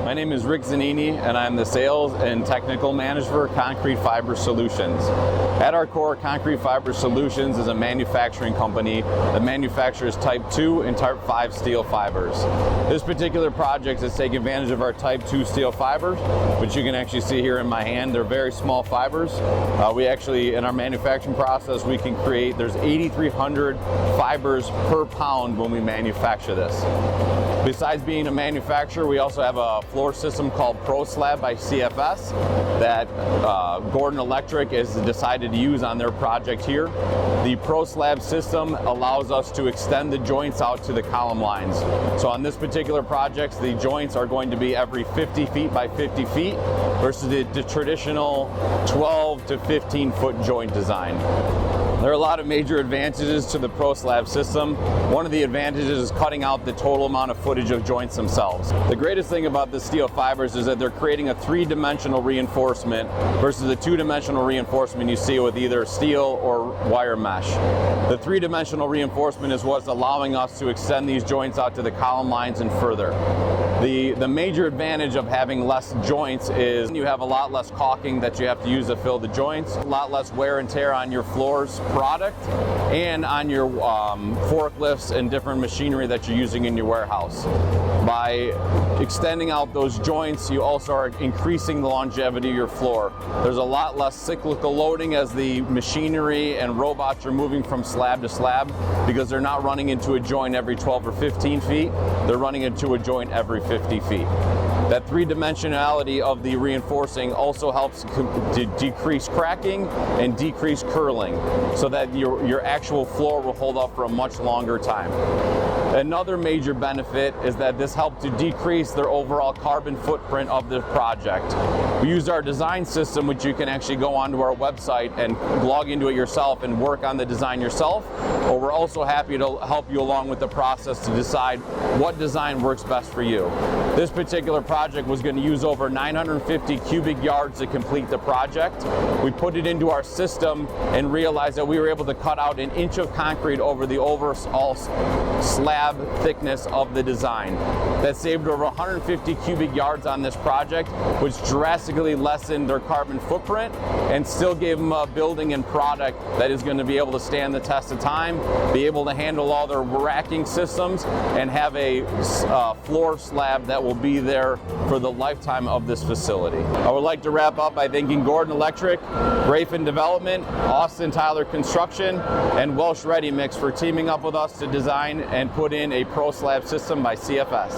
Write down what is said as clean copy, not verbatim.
My name is Rick Zanini, and I'm the Sales and Technical Manager for Concrete Fiber Solutions. At our core, Concrete Fiber Solutions is a manufacturing company that manufactures Type 2 and Type 5 steel fibers. This particular project is taking advantage of our Type 2 steel fibers, which you can actually see here in my hand. They're very small fibers. We actually, in our manufacturing process, we can create, there's 8,300 fibers per pound when we manufacture this. Besides being a manufacturer, we also have a floor system called ProSlab by CFS that Gordon Electric has decided to use on their project here. The ProSlab system allows us to extend the joints out to the column lines. So on this particular project, the joints are going to be every 50 feet by 50 feet versus the traditional 12 to 15 foot joint design. There are a lot of major advantages to the ProSlab system. One of the advantages is cutting out the total amount of footage of joints themselves. The greatest thing about the steel fibers is that they're creating a three-dimensional reinforcement versus the two-dimensional reinforcement you see with either steel or wire mesh. The three-dimensional reinforcement is what's allowing us to extend these joints out to the column lines and further. The major advantage of having less joints is you have a lot less caulking that you have to use to fill the joints, a lot less wear and tear on your floors product and on your forklifts and different machinery that you're using in your warehouse. By extending out those joints, you also are increasing the longevity of your floor. There's a lot less cyclical loading as the machinery and robots are moving from slab to slab because they're not running into a joint every 12 or 15 feet, they're running into a joint every 50 feet. That three-dimensionality of the reinforcing also helps to decrease cracking and decrease curling so that your actual floor will hold up for a much longer time. Another major benefit is that this helped to decrease their overall carbon footprint of the project. We used our design system, which you can actually go onto our website and log into it yourself and work on the design yourself, or we're also happy to help you along with the process to decide what design works best for you. This particular project was going to use over 950 cubic yards to complete the project. We put it into our system and realized that we were able to cut out 1 inch of concrete over the overall slab thickness of the design. That saved over 150 cubic yards on this project, which drastically lessened their carbon footprint and still gave them a building and product that is going to be able to stand the test of time, be able to handle all their racking systems, and have a floor slab that will be there for the lifetime of this facility. I would like to wrap up by thanking Gordon Electric, Grafin Development, Austin Tyler Construction, and Welsh Ready Mix for teaming up with us to design and put in a ProSlab system by CFS.